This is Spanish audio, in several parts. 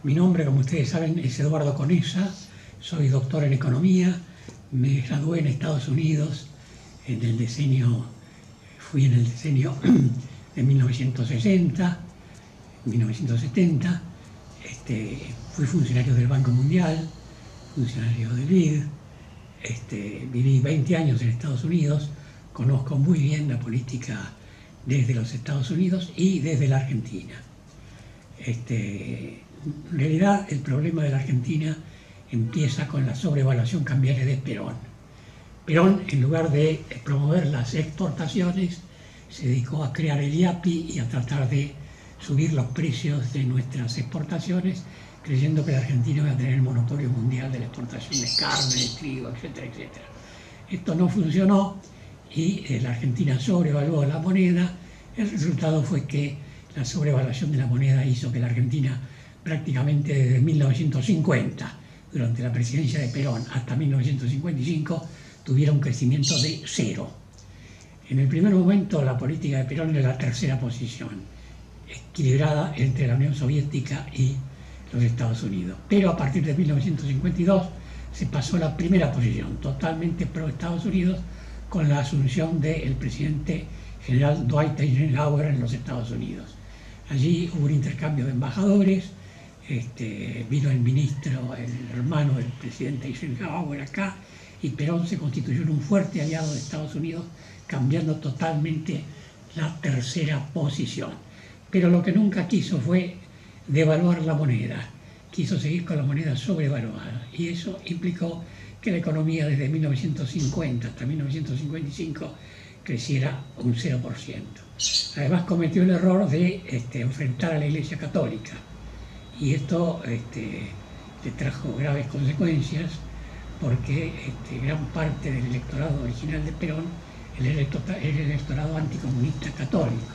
Mi nombre, como ustedes saben, es Eduardo Conesa, soy doctor en economía, me gradué en Estados Unidos en el decenio, fui en el decenio de 1960, 1970, fui funcionario del Banco Mundial, funcionario del BID, viví 20 años en Estados Unidos, conozco muy bien la política desde los Estados Unidos y desde la Argentina. En realidad el problema de la Argentina empieza con la sobrevaluación cambiaria de Perón. Perón, en lugar de promover las exportaciones, se dedicó a crear el IAPI y a tratar de subir los precios de nuestras exportaciones, creyendo que la Argentina iba a tener el monopolio mundial de la exportación de carne, de trigo, etcétera, etcétera. Esto no funcionó y la Argentina sobrevaluó la moneda. El resultado fue que la sobrevaluación de la moneda hizo que la Argentina prácticamente desde 1950, durante la presidencia de Perón, hasta 1955, tuviera un crecimiento de cero. En el primer momento la política de Perón era la tercera posición, equilibrada entre la Unión Soviética y los Estados Unidos. Pero a partir de 1952 se pasó a la primera posición, totalmente pro Estados Unidos, con la asunción del presidente general Dwight Eisenhower en los Estados Unidos. Allí hubo un intercambio de embajadores, vino el ministro, el hermano del presidente Eisenhower acá, y Perón se constituyó en un fuerte aliado de Estados Unidos, cambiando totalmente la tercera posición. Pero lo que nunca quiso fue devaluar la moneda, quiso seguir con la moneda sobrevaluada, y eso implicó que la economía desde 1950 hasta 1955 creciera un 0%. Además cometió el error de enfrentar a la Iglesia Católica, y esto le trajo graves consecuencias, porque gran parte del electorado original de Perón era el electorado anticomunista católico.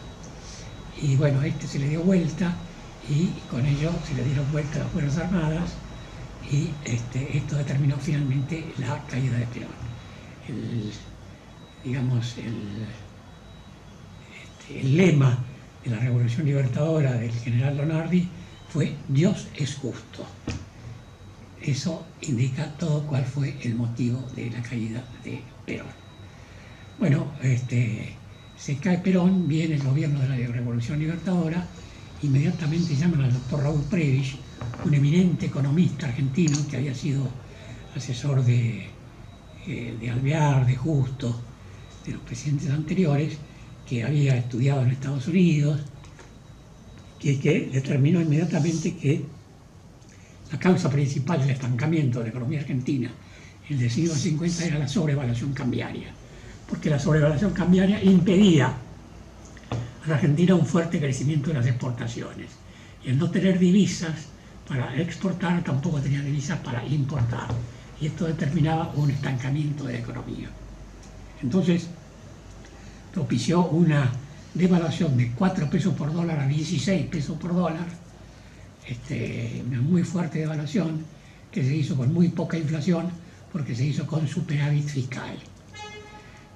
Y bueno, se le dio vuelta, y con ello se le dieron vuelta las Fuerzas Armadas, y esto determinó finalmente la caída de Perón. El lema de la Revolución Libertadora del general Lonardi fue "Dios es justo". Eso indica todo cuál fue el motivo de la caída de Perón. Bueno, se cae Perón, viene el gobierno de la Revolución Libertadora, inmediatamente llaman al doctor Raúl Prebisch, un eminente economista argentino que había sido asesor de Alvear, de Justo, de los presidentes anteriores, que había estudiado en Estados Unidos, que determinó inmediatamente que la causa principal del estancamiento de la economía argentina en el siglo 50 era la sobrevaluación cambiaria, porque la sobrevaluación cambiaria impedía a la Argentina un fuerte crecimiento de las exportaciones, y al no tener divisas para exportar tampoco tenía divisas para importar, y esto determinaba un estancamiento de la economía. Entonces propició una devaluación de 4 pesos por dólar a 16 pesos por dólar, una muy fuerte devaluación que se hizo con muy poca inflación, porque se hizo con superávit fiscal.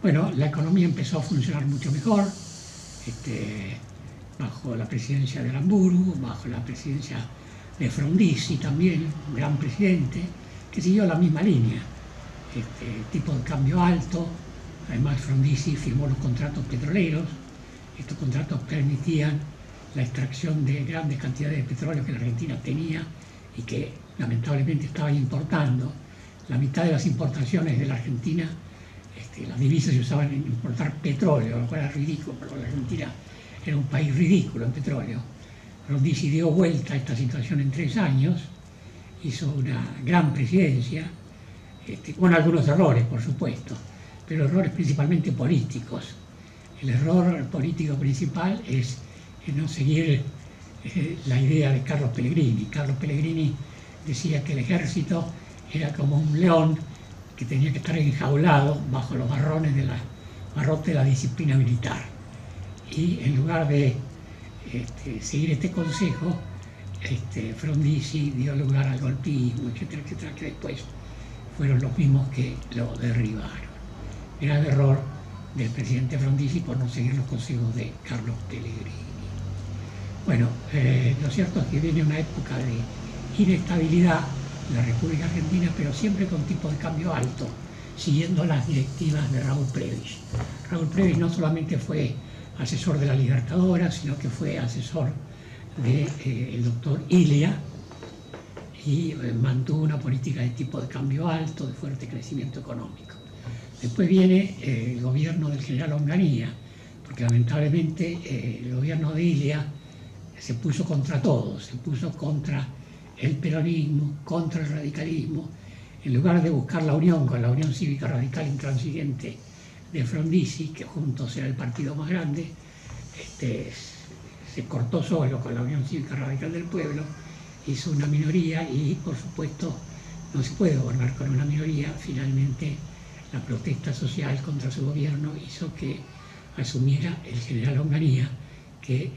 Bueno, la economía empezó a funcionar mucho mejor, bajo la presidencia de Aramburu, bajo la presidencia de Frondizi también, un gran presidente, que siguió la misma línea, tipo de cambio alto. Además, Frondizi firmó los contratos petroleros. Estos contratos permitían la extracción de grandes cantidades de petróleo que la Argentina tenía y que lamentablemente estaba importando. La mitad de las importaciones de la Argentina, las divisas se usaban en importar petróleo, lo cual era ridículo, porque la Argentina era un país ridículo en petróleo. Frondizi dio vuelta a esta situación en 3 años, hizo una gran presidencia, con algunos errores, por supuesto, pero errores principalmente políticos. El error político principal es no seguir la idea de Carlos Pellegrini. Carlos Pellegrini decía que el ejército era como un león que tenía que estar enjaulado bajo los barrotes de la disciplina militar. Y en lugar de seguir este consejo, Frondizi dio lugar al golpismo, etcétera, etcétera, que después fueron los mismos que lo derribaron. Era el error del presidente Frondizi por no seguir los consejos de Carlos Pellegrini. Bueno, lo cierto es que viene una época de inestabilidad en la República Argentina, pero siempre con tipo de cambio alto, siguiendo las directivas de Raúl Prebisch. Raúl Prebisch no solamente fue asesor de la Libertadora, sino que fue asesor del doctor Ilia, y mantuvo una política de tipo de cambio alto, de fuerte crecimiento económico. Después viene el gobierno del general Onganía, porque lamentablemente el gobierno de Ilia se puso contra todo, se puso contra el peronismo, contra el radicalismo, en lugar de buscar la unión con la Unión Cívica Radical Intransigente de Frondizi, que juntos era el partido más grande, se cortó solo con la Unión Cívica Radical del Pueblo, hizo una minoría y, por supuesto, no se puede gobernar con una minoría. Finalmente, la protesta social contra su gobierno hizo que asumiera el general Onganía, que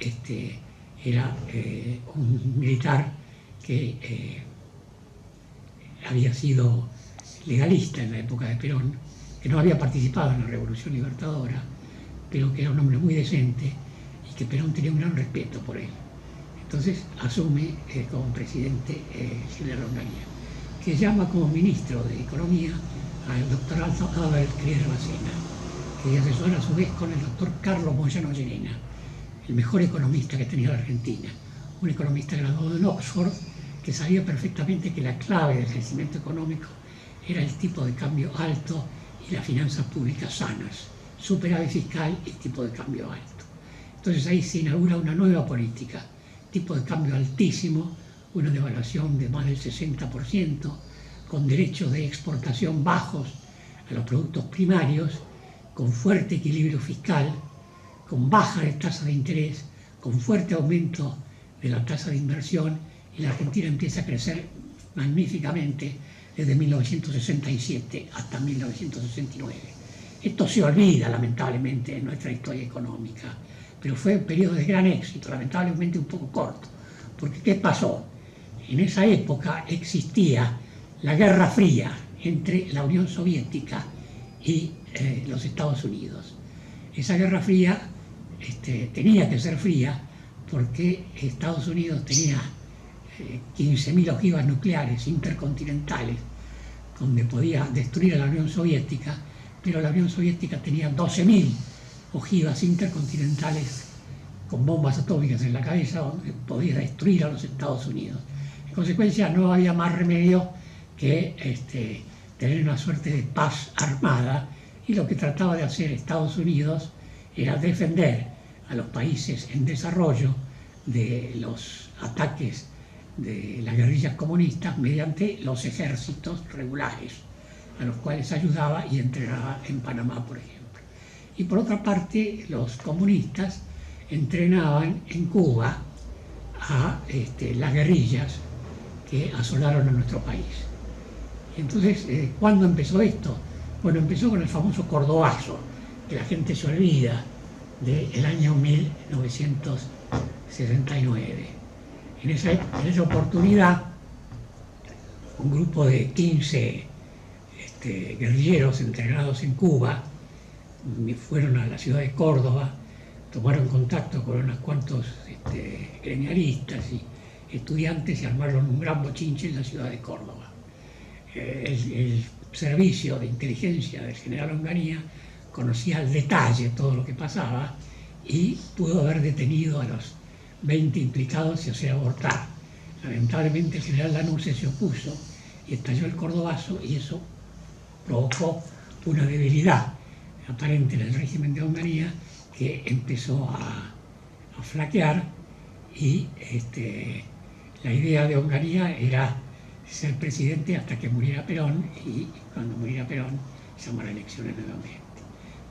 era un militar que había sido legalista en la época de Perón, que no había participado en la Revolución Libertadora, pero que era un hombre muy decente y que Perón tenía un gran respeto por él. Entonces asume como presidente el general Onganía, que llama como ministro de Economía al doctor Albert Krier Bacena, que asesora a su vez con el doctor Carlos Moyano Llerena, el mejor economista que tenía la Argentina, un economista graduado en Oxford, que sabía perfectamente que la clave del crecimiento económico era el tipo de cambio alto y las finanzas públicas sanas, superávit fiscal y tipo de cambio alto. Entonces ahí se inaugura una nueva política, tipo de cambio altísimo, una devaluación de más del 60%, con derechos de exportación bajos a los productos primarios, con fuerte equilibrio fiscal, con baja tasa de interés, con fuerte aumento de la tasa de inversión, y la Argentina empieza a crecer magníficamente desde 1967 hasta 1969. Esto se olvida lamentablemente en nuestra historia económica, pero fue un periodo de gran éxito, lamentablemente un poco corto, porque ¿qué pasó? En esa época existía la Guerra Fría entre la Unión Soviética y los Estados Unidos. Esa Guerra Fría tenía que ser fría porque Estados Unidos tenía 15.000 ojivas nucleares intercontinentales donde podía destruir a la Unión Soviética, pero la Unión Soviética tenía 12.000 ojivas intercontinentales con bombas atómicas en la cabeza donde podía destruir a los Estados Unidos. En consecuencia, no había más remedio que tener una suerte de paz armada, y lo que trataba de hacer Estados Unidos era defender a los países en desarrollo de los ataques de las guerrillas comunistas mediante los ejércitos regulares, a los cuales ayudaba y entrenaba en Panamá, por ejemplo. Y por otra parte, los comunistas entrenaban en Cuba a las guerrillas que asolaron a nuestro país. Entonces, ¿cuándo empezó esto? Bueno, empezó con el famoso Cordobazo, que la gente se olvida, del año 1969. En esa oportunidad, un grupo de 15 guerrilleros entrenados en Cuba fueron a la ciudad de Córdoba, tomaron contacto con unos cuantos gremialistas y estudiantes y armaron un gran bochinche en la ciudad de Córdoba. El servicio de inteligencia del general Onganía conocía al detalle todo lo que pasaba y pudo haber detenido a los 20 implicados y hacer abortar. Lamentablemente el general Lanusse se opuso y estalló el Cordobazo, y eso provocó una debilidad aparente en el régimen de Onganía, que empezó a flaquear, y la idea de Onganía era ser presidente hasta que muriera Perón, y cuando muriera Perón llamar a elecciones nuevamente.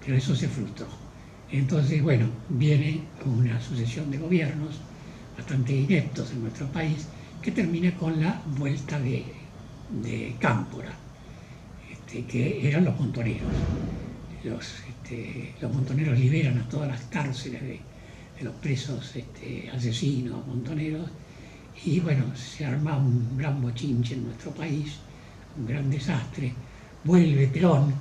Pero eso se frustró. Entonces, bueno, viene una sucesión de gobiernos bastante ineptos en nuestro país, que termina con la vuelta de Cámpora, que eran los montoneros. Los montoneros liberan a todas las cárceles de los presos asesinos, montoneros, y bueno, se arma un gran bochinche en nuestro país, un gran desastre. Vuelve Perón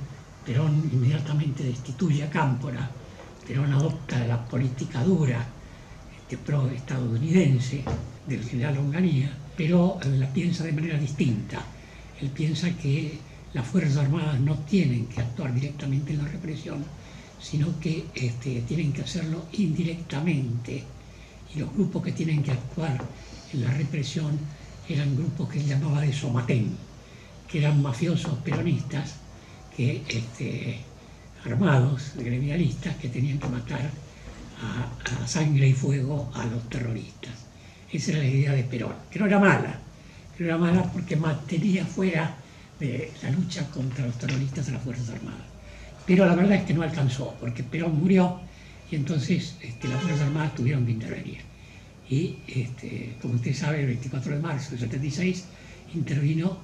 inmediatamente destituye a Cámpora, Perón adopta la política dura, pro-estadounidense del general Onganía, pero la piensa de manera distinta. Él piensa que las Fuerzas Armadas no tienen que actuar directamente en la represión, sino que tienen que hacerlo indirectamente. Y los grupos que tienen que actuar en la represión eran grupos que él llamaba de somatén, que eran mafiosos peronistas, armados, gremialistas, que tenían que matar a sangre y fuego a los terroristas. Esa era la idea de Perón, que no era mala porque mantenía fuera de la lucha contra los terroristas a las Fuerzas Armadas. Pero la verdad es que no alcanzó, porque Perón murió y entonces las Fuerzas Armadas tuvieron que intervenir. Y como usted sabe, el 24 de marzo del 76 intervino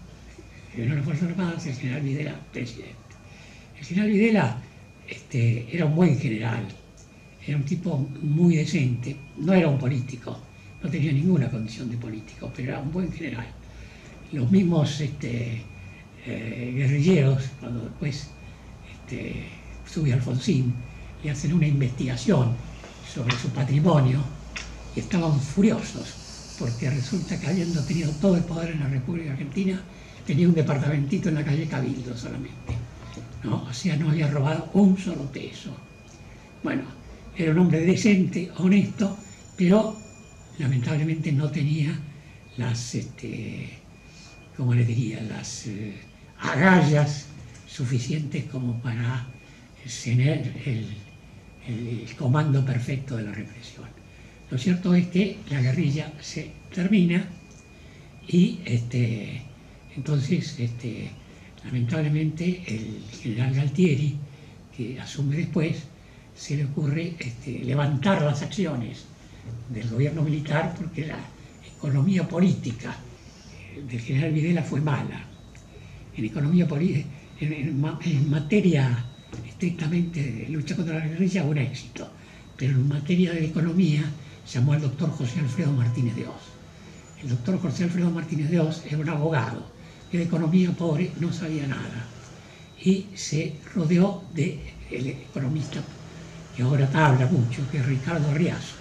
las Fuerzas Armadas y el general Videla, presidente. El general Videla era un buen general, era un tipo muy decente, no era un político, no tenía ninguna condición de político, pero era un buen general. Los mismos guerrilleros, cuando después sube Alfonsín, le hacen una investigación sobre su patrimonio y estaban furiosos, porque resulta que habiendo tenido todo el poder en la República Argentina, tenía un departamentito en la calle Cabildo solamente, ¿no? O sea, no había robado un solo peso. Bueno, era un hombre decente, honesto, pero lamentablemente no tenía las, ¿cómo le diría?, las agallas suficientes como para tener el comando perfecto de la represión. Lo cierto es que la guerrilla se termina y entonces lamentablemente el general Galtieri, que asume después, se le ocurre levantar las acciones del gobierno militar porque la economía política del general Videla fue mala. En economía política, en materia estrictamente de lucha contra la guerrilla, un éxito, pero en materia de economía llamó al doctor José Alfredo Martínez de Oz. El doctor José Alfredo Martínez de Oz era un abogado que de economía pobre no sabía nada y se rodeó del economista que ahora habla mucho, que es Ricardo Arriazo.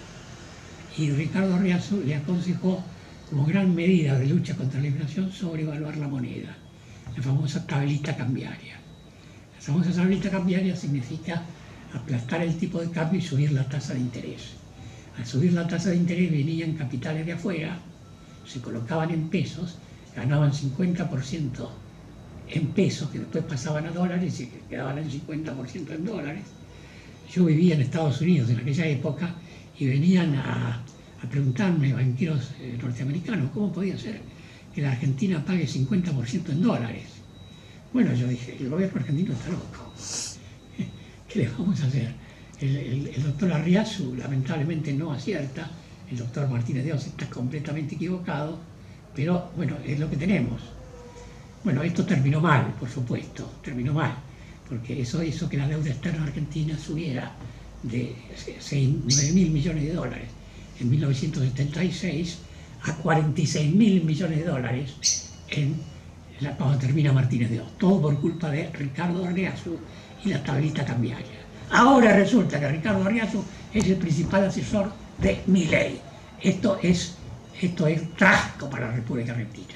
Y Ricardo Arriazo le aconsejó como gran medida de lucha contra la inflación sobrevaluar la moneda, la famosa tablita cambiaria. La famosa tablita cambiaria significa aplastar el tipo de cambio y subir la tasa de interés. Al subir la tasa de interés venían capitales de afuera, se colocaban en pesos, ganaban 50% en pesos, que después pasaban a dólares y quedaban el 50% en dólares. Yo vivía en Estados Unidos en aquella época y venían a preguntarme, banqueros norteamericanos, cómo podía ser que la Argentina pague 50% en dólares. Bueno, yo dije, el gobierno argentino está loco. ¿Qué le vamos a hacer? El doctor Arriazu lamentablemente no acierta, el doctor Martínez de Oz está completamente equivocado, pero bueno, es lo que tenemos. Bueno, esto terminó mal, por supuesto, terminó mal, porque eso hizo que la deuda externa argentina subiera de 9.000 millones de dólares en 1976 a 46.000 millones de dólares cuando termina Martínez de Oz. Todo por culpa de Ricardo Arriazu y la tablita cambiaria. Ahora resulta que Ricardo Arriazu es el principal asesor de Milei. Esto es trágico para la República Argentina.